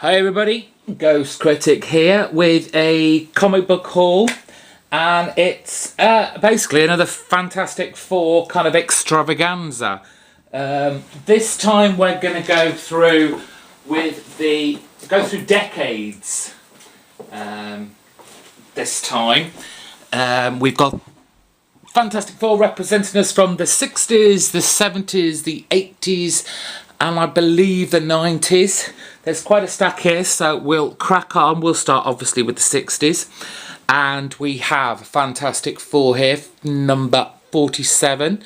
Hi everybody, Ghost Critic here with a comic book haul, and it's basically another Fantastic Four kind of extravaganza. This time we're going to go through decades. This time we've got Fantastic Four representing us from the 60s, the 70s, the 80s, and I believe the 90s. There's quite a stack here, so we'll crack on. We'll start obviously with the 60s. And we have Fantastic Four here, number 47.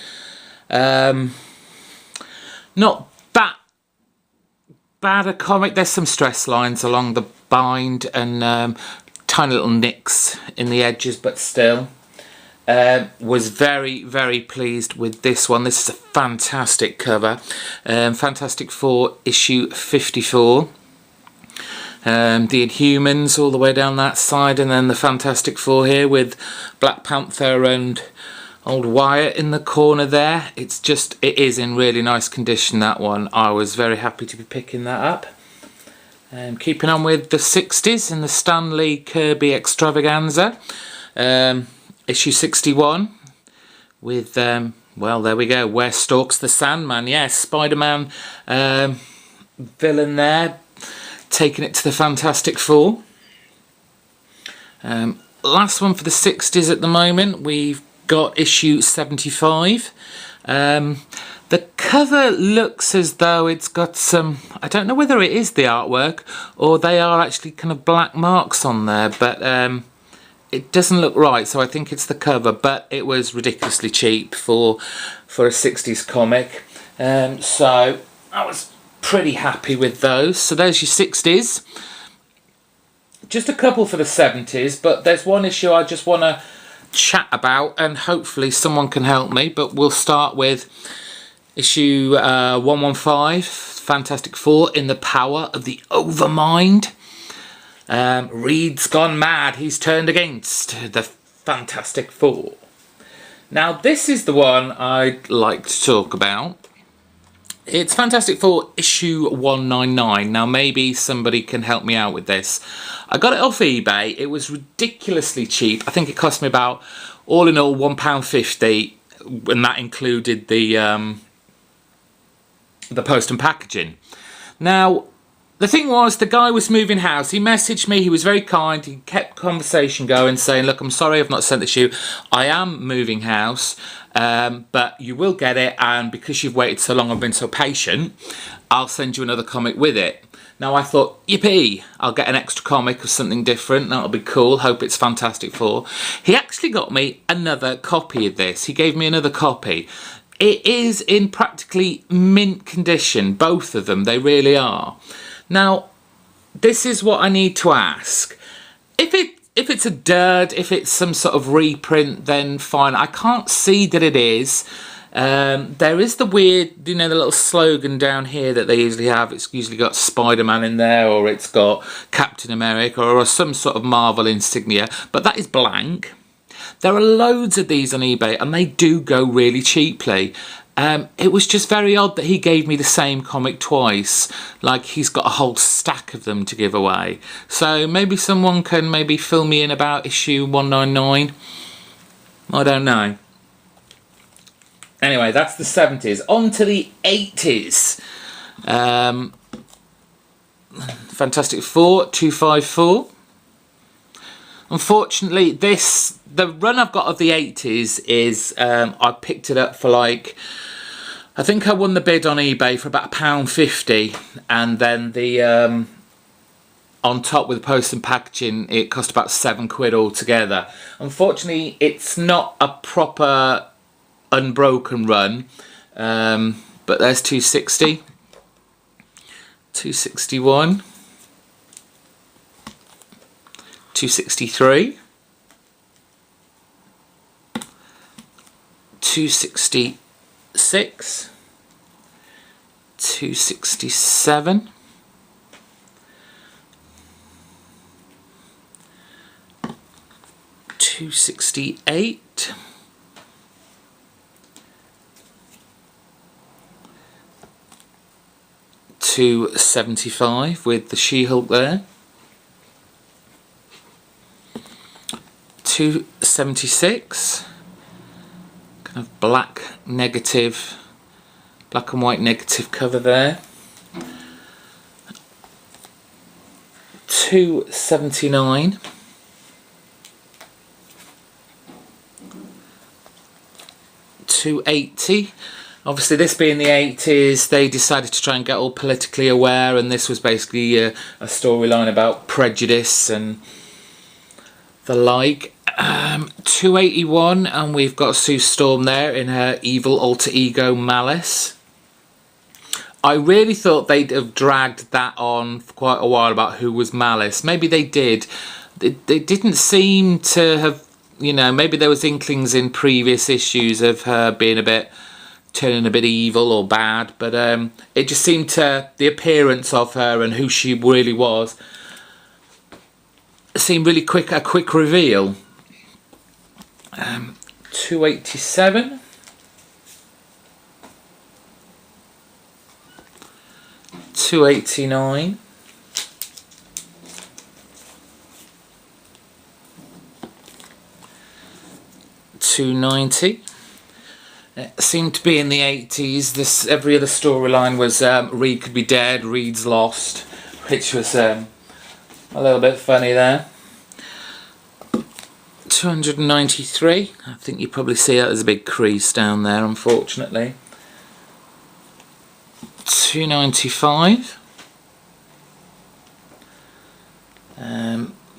Not that bad a comic. There's some stress lines along the bind and tiny little nicks in the edges, but still. Was very, very pleased with this one. This is a fantastic cover. Fantastic Four issue 54. The Inhumans all the way down that side, and then the Fantastic Four here with Black Panther and old Wyatt in the corner there. It is in really nice condition, that one. I was very happy to be picking that up. Keeping on with the 60s and the Stan Lee Kirby extravaganza. Issue 61 with, well, there we go, Where Stalks the Sandman. Yes, Spider-Man villain there, taking it to the Fantastic Four. Last one for the 60s at the moment, we've got issue 75. The cover looks as though it's got some, I don't know whether it is the artwork or they are actually kind of black marks on there, but it doesn't look right, so I think it's the cover, but it was ridiculously cheap for a 60s comic. So I was pretty happy with those. So there's your 60s. Just a couple for the 70s, but there's one issue I just want to chat about, and hopefully someone can help me. But we'll start with issue 115, Fantastic Four in the Power of the Overmind. Reed's gone mad. He's turned against the Fantastic Four. Now, this is the one I'd like to talk about. It's Fantastic Four issue 199. Now, maybe somebody can help me out with this. I got it off eBay. It was ridiculously cheap. I think it cost me about, all in all, £1.50, and that included the post and packaging. Now, the thing was, the guy was moving house. He messaged me. He was very kind. He kept conversation going, saying, look, I'm sorry I've not sent this to you. I am moving house, but you will get it. And because you've waited so long, I've been so patient, I'll send you another comic with it. Now, I thought, yippee, I'll get an extra comic or something different. That'll be cool. Hope it's Fantastic Four. He actually got me another copy of this. He gave me another copy. It is in practically mint condition, both of them. They really are. Now, this is what I need to ask. If it's a dud, if it's some sort of reprint, then fine. I can't see that it is. There is the weird, the little slogan down here that they usually have. It's usually got Spider-Man in there, or it's got Captain America, or some sort of Marvel insignia. But that is blank. There are loads of these on eBay, and they do go really cheaply. It was just very odd that he gave me the same comic twice, like he's got a whole stack of them to give away. So maybe someone can maybe fill me in about issue 199. I don't know. Anyway, that's the 70s. On to the 80s. Fantastic Four 254. Unfortunately, the run I've got of the 80s is I picked it up for like, I think I won the bid on eBay for about £1.50, and then the on top with the post and packaging, it cost about £7 altogether. Unfortunately, it's not a proper unbroken run, but there's 260, 261. 263, 266, 267, 268, 269, 275 with the She-Hulk there. 276, kind of black negative, black and white negative cover there. 279. 280. Obviously, this being the 80s, they decided to try and get all politically aware, and this was basically a storyline about prejudice and the like. 281, and we've got Sue Storm there in her evil alter ego Malice. I really thought they'd have dragged that on for quite a while about who was Malice. Maybe they did. They didn't seem to have, you know, maybe there was inklings in previous issues of her being turning a bit evil or bad, but it just seemed to, the appearance of her and who she really was seemed really a quick reveal. 287. 289. 290. It seemed to be in the 80s. Every other storyline was Reed could be dead, Reed's lost, which was a little bit funny there. 293. I think you probably see that as a big crease down there, unfortunately. 295.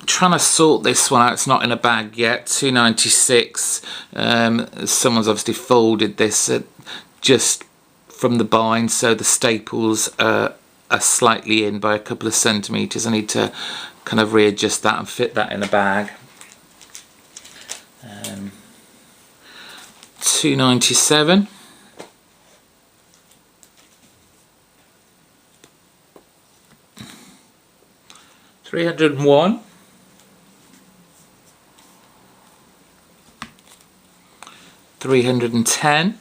Trying to sort this one out, it's not in a bag yet. 296. Someone's obviously folded this just from the bind, so the staples are slightly in by a couple of centimetres. I need to kind of readjust that and fit that in a bag. 297. 301. 310.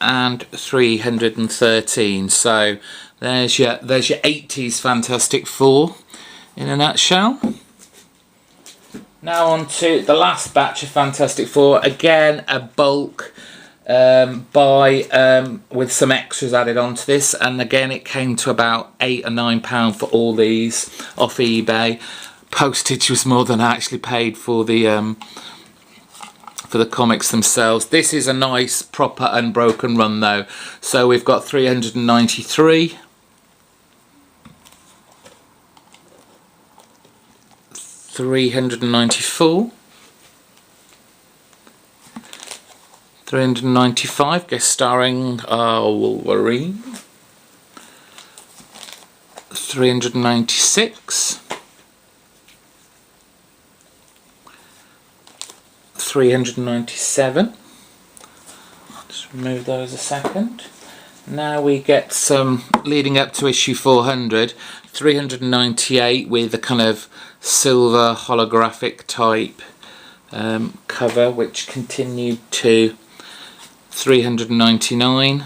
And 313. So there's your 80s Fantastic Four in a nutshell. Now on to the last batch of Fantastic Four. Again, a bulk buy with some extras added onto this, and again it came to about £8 or £9 for all these off eBay. Postage was more than I actually paid for the comics themselves. This is a nice proper unbroken run though. So we've got 393, 394, 395, guest starring Wolverine, 396, 397. Just remove those a second. Now we get some leading up to issue 400, 398 with a kind of silver holographic type cover, which continued to 399,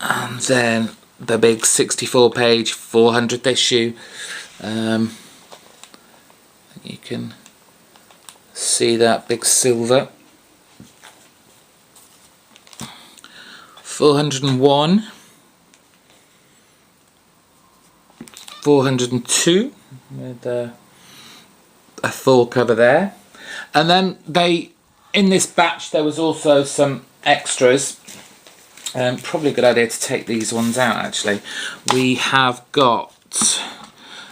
and then the big 64-page 400th issue. You can see that big silver. 401, 402 with a Thor cover there. And then in this batch there was also some extras. Probably a good idea to take these ones out actually. We have got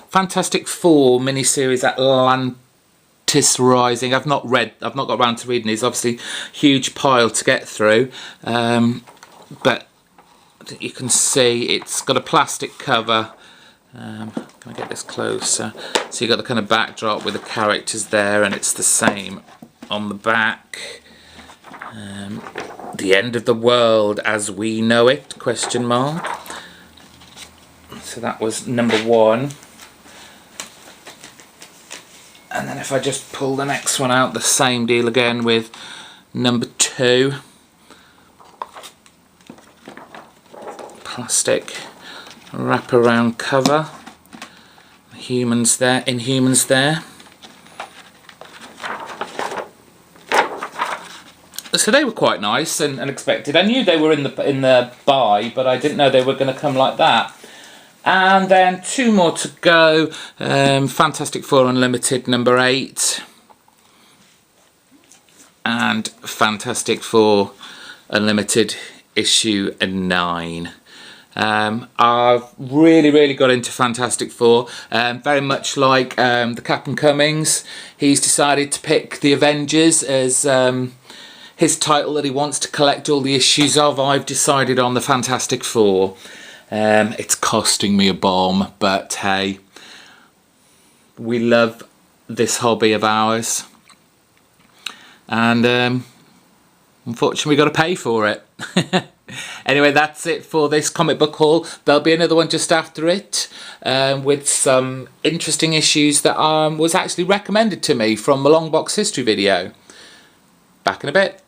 Fantastic Four miniseries Atlantis Rising. I've not got around to reading these. Obviously, huge pile to get through. But you can see it's got a plastic cover. Can I get this closer? So you've got the kind of backdrop with the characters there, and it's the same on the back. The end of the world as we know it, ? So that was number 1. And then if I just pull the next one out, the same deal again with number 2. 2. Plastic wraparound cover. Humans there, Inhumans there. So they were quite nice and unexpected. I knew they were in the buy, but I didn't know they were going to come like that. And then 2 more to go. Fantastic Four Unlimited number 8. And Fantastic Four Unlimited issue 9. I've really got into Fantastic Four. Very much like the Captain Cummings, he's decided to pick the Avengers as his title that he wants to collect all the issues of. I've decided on the Fantastic Four. It's costing me a bomb, but hey, we love this hobby of ours, and unfortunately we got to pay for it. Anyway, that's it for this comic book haul. There'll be another one just after it, with some interesting issues that was actually recommended to me from a Long Box History video. Back in a bit.